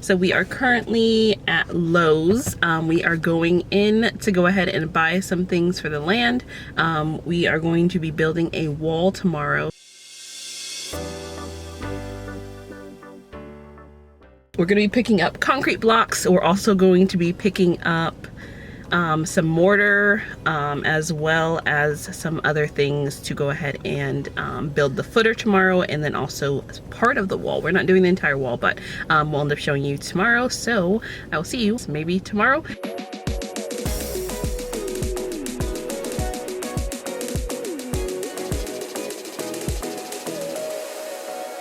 So we are currently at Lowe's. We are going in to go ahead and buy some things for the land. We are going to be building a wall tomorrow. We're going to be picking up concrete blocks. We're also going to be picking up some mortar, as well as some other things to go ahead and build the footer tomorrow, and then also as part of the wall. We're not doing the entire wall, but we'll end up showing you tomorrow. So I will see you maybe tomorrow.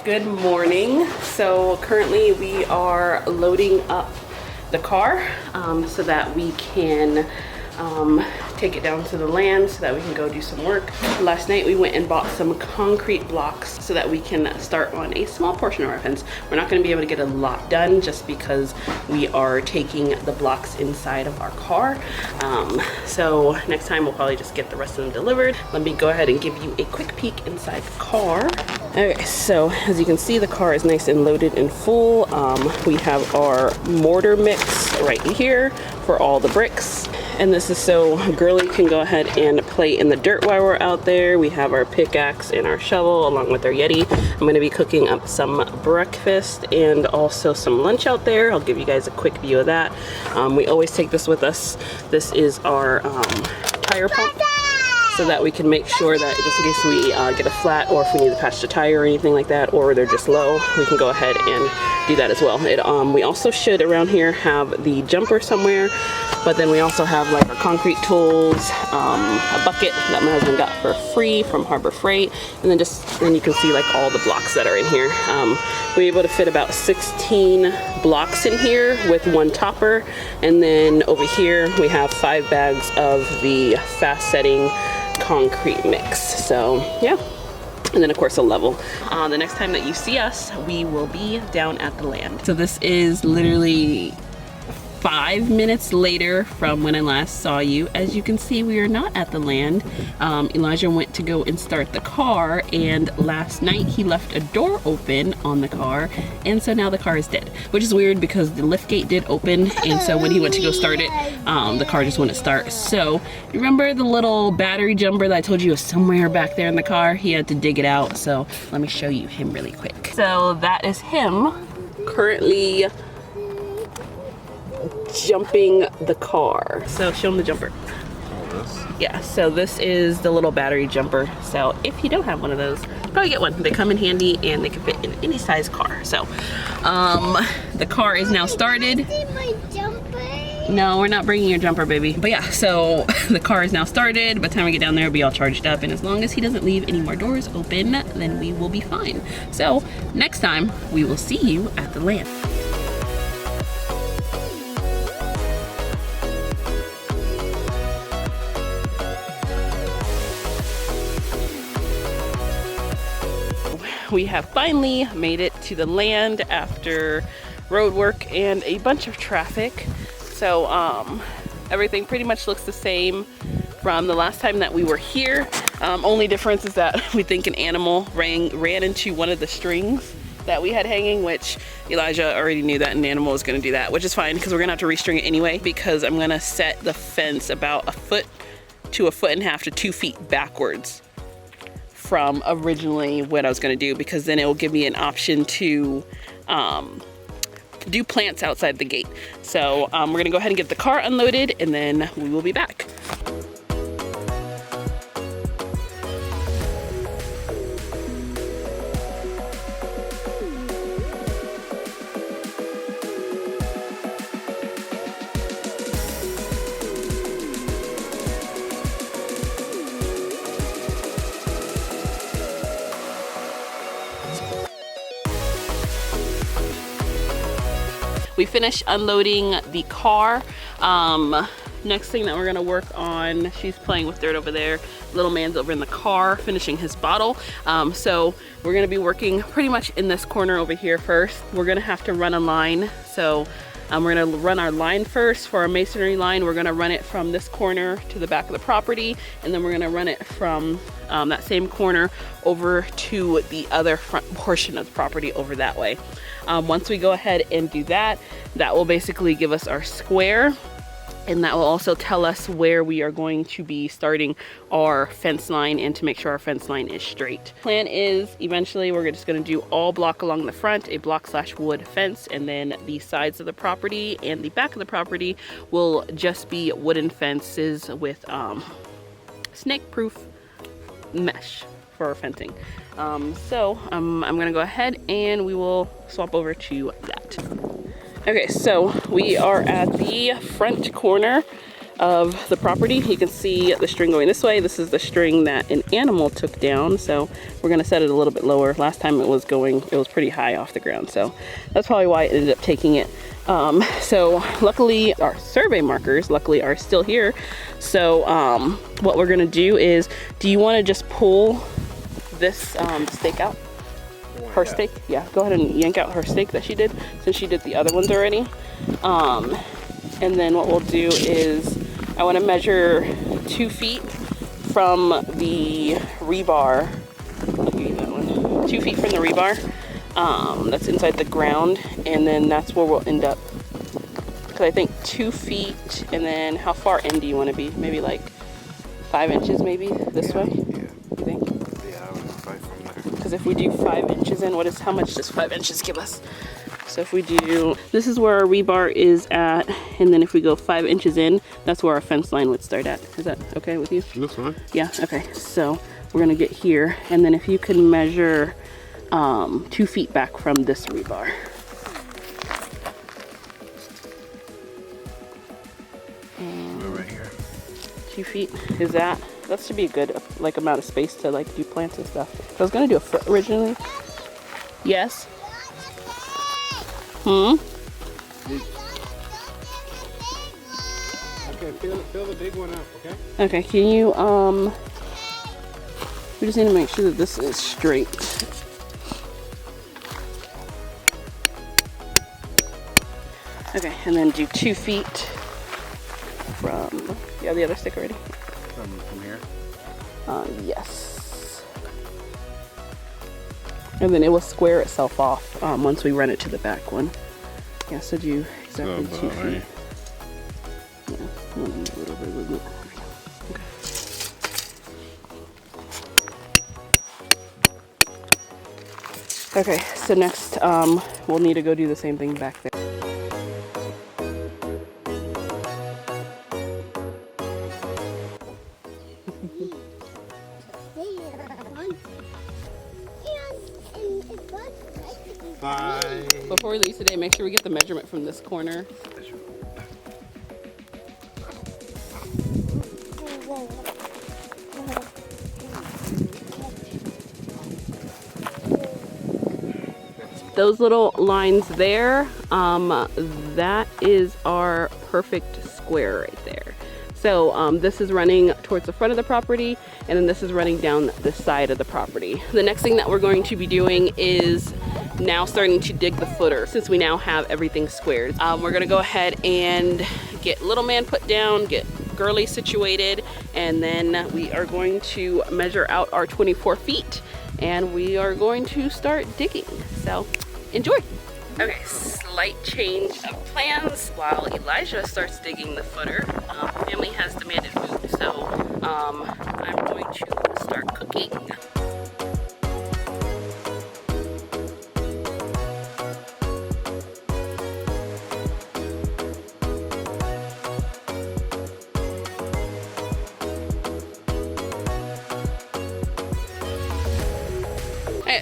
Good morning. So currently we are loading up the car so that we can take it down to the land so that we can go do some work. Last night we went and bought some concrete blocks so that we can start on a small portion of our fence. We're not going to be able to get a lot done just because we are taking the blocks inside of our car. So next time we'll probably just get the rest of them delivered. Let me go ahead and give you a quick peek inside the car. Okay, so as you can see, the car is nice and loaded and full. We have our mortar mix right here for all the bricks. And this is so girly can go ahead and play in the dirt while we're out there. We have our pickaxe and our shovel along with our Yeti. I'm going to be cooking up some breakfast and also some lunch out there. I'll give you guys a quick view of that. We always take this with us. This is our tire pump, so that we can make sure that just in case we get a flat, or if we need to patch the tire or anything like that, or they're just low, we can go ahead and do that as well. We also should around here have the jumper somewhere, but then we also have like our concrete tools, a bucket that my husband got for free from Harbor Freight, and then you can see like all the blocks that are in here. We were able to fit about 16 blocks in here with one topper, and then over here we have 5 bags of the fast setting concrete mix. So yeah, and then of course a level. The next time that you see us, we will be down at the land. So this is literally 5 minutes later from when I last saw you. As you can see, we are not at the land. Elijah went to go and start the car, and last night he left a door open on the car, and so now the car is dead, which is weird because the lift gate did open, and so when he went to go start it, the car just wouldn't start. So remember the little battery jumper that I told you was somewhere back there in the car? He had to dig it out, so let me show you him really quick. So that is him currently jumping the car. So show him the jumper. Yeah, so this is the little battery jumper. So if you don't have one of those, probably get one. They come in handy and they can fit in any size car. So the car is now started. No, we're not bringing your jumper, baby. But yeah, so the car is now started. By the time we get down there, it'll be all charged up, and as long as he doesn't leave any more doors open, then we will be fine. So next time we will see you at the land. We have finally made it to the land after road work and a bunch of traffic. So everything pretty much looks the same from the last time that we were here. Only difference is that we think an animal ran into one of the strings that we had hanging, which Elijah already knew that an animal was going to do that, which is fine because we're gonna have to restring it anyway, because I'm gonna set the fence about 1 foot to 1.5 foot to 2 feet backwards from originally what I was going to do, because then it will give me an option to do plants outside the gate. So we're going to go ahead and get the car unloaded, and then we will be back. We finished unloading the car. Next thing that we're gonna work on, she's playing with dirt over there. Little man's over in the car finishing his bottle. So we're gonna be working pretty much in this corner over here first. We're gonna have to run a line. So we're gonna run our line first for our masonry line. We're gonna run it from this corner to the back of the property, and then we're gonna run it from that same corner over to the other front portion of the property over that way. Once we go ahead and do that, that will basically give us our square. And that will also tell us where we are going to be starting our fence line and to make sure our fence line is straight. Plan is eventually we're just gonna do all block along the front, a block/wood fence, and then the sides of the property and the back of the property will just be wooden fences with snake-proof mesh for our fencing. I'm gonna go ahead and we will swap over to that. Okay, so we are at the front corner of the property. You can see the string going this way. This is the string that an animal took down, so we're gonna set it a little bit lower. Last time it was pretty high off the ground, so that's probably why it ended up taking it. So luckily our survey markers are still here. So what we're gonna do is, do you wanna just pull this stake out? Her stake? Yeah, go ahead and yank out her stake that she did, since she did the other ones already. And then what we'll do is, I want to measure 2 feet from the rebar. I'll give you that one. 2 feet from the rebar that's inside the ground, and then that's where we'll end up. Because I think 2 feet, and then how far in do you want to be? Maybe like 5 inches, maybe this way. Yeah. You think? Yeah, I would fight from there. Because if we do 5 inches in, how much does 5 inches give us? So if we do, this is where our rebar is at, and then if we go 5 inches in, that's where our fence line would start at. Is that okay with you? That's fine. Yeah, okay. So we're gonna get here, and then if you can measure 2 feet back from this rebar. We're right here. 2 feet, is that should be a good like amount of space to like do plants and stuff. I was gonna do a foot originally. Yes. Okay, fill the big one up, okay? Okay, can you we just need to make sure that this is straight. Okay, and then do 2 feet from, you have the other stick already? From here? Yes. And then it will square itself off once we run it to the back one. Yeah, so do exactly 2 feet. Right. Yeah, a little bit. Okay, so next we'll need to go do the same thing back there. Bye. Before we leave today, make sure we get the measurement from this corner. Those little lines there, that is our perfect square right there. So this is running towards the front of the property, and then this is running down the side of the property. The next thing that we're going to be doing is now starting to dig the footer, since we now have everything squared. We're gonna go ahead and get little man put down, get girly situated, and then we are going to measure out our 24 feet, and we are going to start digging. So enjoy. Okay, slight change of plans while Elijah starts digging the footer. Family has demanded food, so I'm going to start cooking.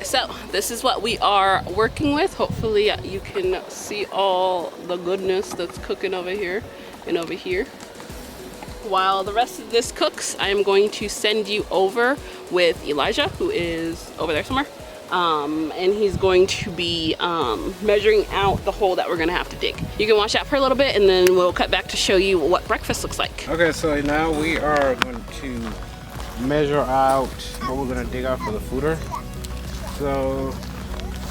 So this is what we are working with. Hopefully you can see all the goodness that's cooking over here and over here. While the rest of this cooks, I am going to send you over with Elijah, who is over there somewhere. And he's going to be measuring out the hole that we're gonna have to dig. You can watch out for a little bit, and then we'll cut back to show you what breakfast looks like. Okay, so now we are going to measure out what we're gonna dig out for the footer. So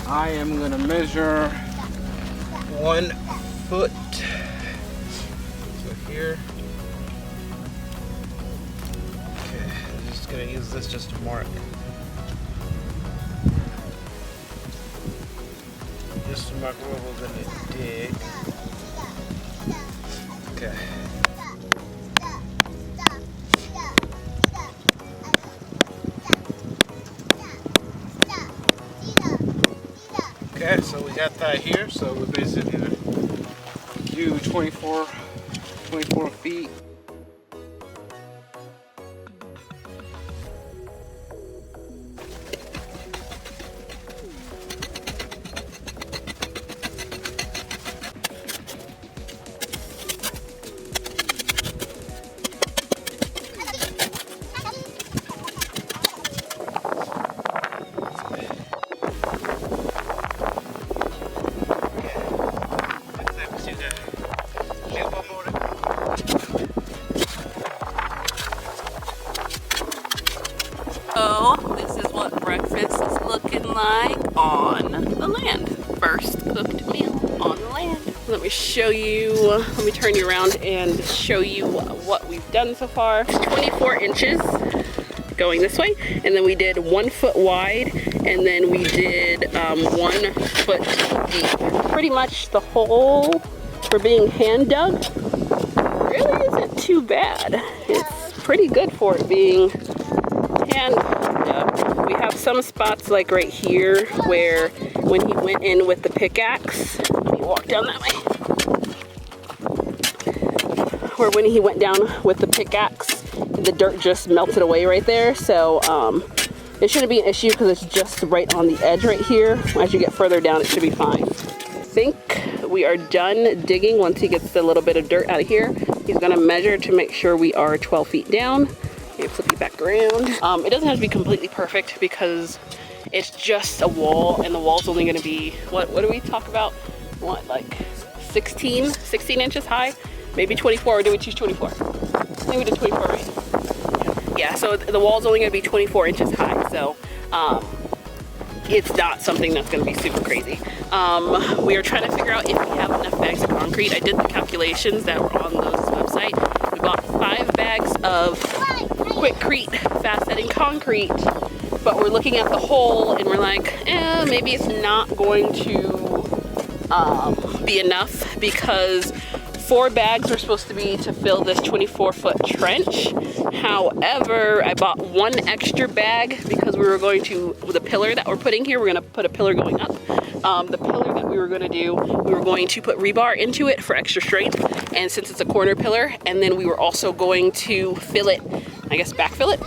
I am gonna measure 1 foot. So here. Okay, I'm just gonna use this just to mark This is mark where we're gonna dig. Okay. Okay, so we got that here. So we're basically gonna do 24 feet. So this is what breakfast is looking like on the land. First cooked meal on the land. Let me show you, let me turn you around and show you what we've done so far. 24 inches going this way, and then we did 1 foot wide, and then we did 1 foot deep. Pretty much the hole for being hand dug really isn't too bad. It's pretty good for it being hand dug. We have some spots like right here where when he went in with the pickaxe, let me walk down that way, where when he went down with the pickaxe, the dirt just melted away right there. So it shouldn't be an issue because it's just right on the edge right here. As you get further down, it should be fine. I think we are done digging. Once he gets a little bit of dirt out of here, he's gonna measure to make sure we are 12 feet down. Maybe flip you back around. It doesn't have to be completely perfect because it's just a wall, and the wall's only gonna be, what do we talk about? What, like 16 inches high? Maybe 24, or did we choose 24? I think we did 24, right? Yeah, so the wall's only gonna be 24 inches high, so it's not something that's gonna be super crazy. We are trying to figure out if we have enough bags of concrete. I did the calculations that were on those website. We bought 5 bags of quickcrete fast setting concrete, but we're looking at the hole and we're like, maybe it's not going to be enough, because 4 bags were supposed to be to fill this 24-foot trench. However, I bought 1 extra bag because we were going to, with the pillar that we're putting here, we're going to put a pillar going up. The pillar that we were going to do, we were going to put rebar into it for extra strength, and since it's a corner pillar, and then we were also going to fill it, I guess backfill it,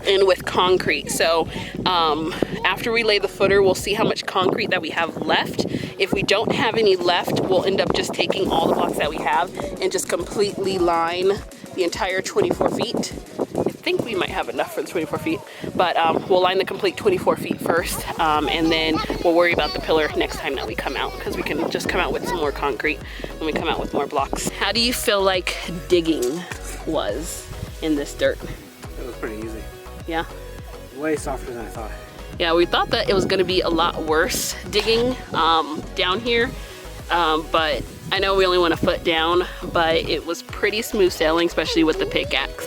in with concrete. So after we lay the footer, we'll see how much concrete that we have left. If we don't have any left, we'll end up just taking all the blocks that we have and just completely line the entire 24 feet. I think we might have enough for the 24 feet, but we'll line the complete 24 feet first, and then we'll worry about the pillar next time that we come out, because we can just come out with some more concrete when we come out with more blocks. How do you feel like digging was in this dirt? It was pretty easy. Yeah? Way softer than I thought. Yeah, we thought that it was gonna be a lot worse digging down here, but I know we only went a foot down, but it was pretty smooth sailing, especially with the pickaxe.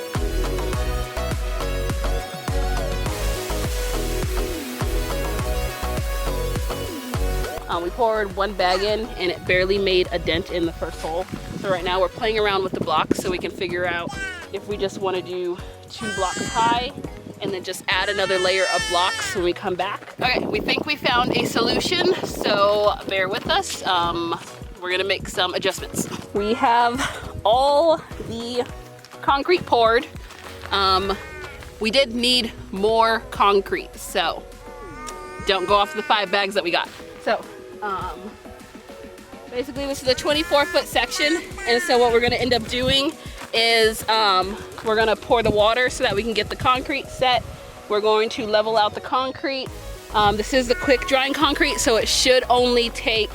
We poured 1 bag in and it barely made a dent in the first hole. So right now we're playing around with the blocks so we can figure out if we just want to do 2 blocks high and then just add another layer of blocks when we come back. Okay, we think we found a solution, so bear with us. We're gonna make some adjustments. We have all the concrete poured. We did need more concrete, so don't go off the 5 bags that we got. So basically this is a 24-foot section, and so what we're gonna end up doing is we're gonna pour the water so that we can get the concrete set. We're going to level out the concrete. This is the quick drying concrete, so it should only take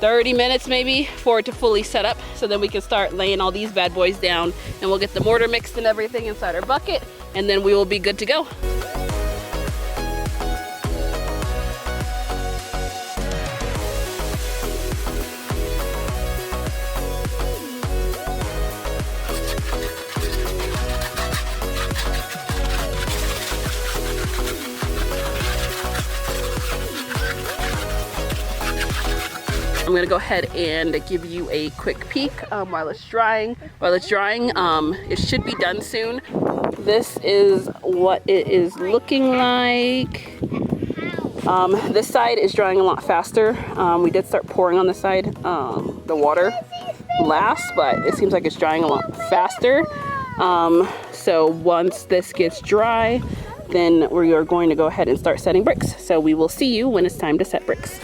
30 minutes maybe for it to fully set up, so then we can start laying all these bad boys down, and we'll get the mortar mixed and everything inside our bucket, and then we will be good to go. gonna go ahead and give you a quick peek while it's drying. It should be done soon. This is what it is looking like. This side is drying a lot faster. We did start pouring on this side the water last, but it seems like it's drying a lot faster. So once this gets dry, then we are going to go ahead and start setting bricks. So we will see you when it's time to set bricks.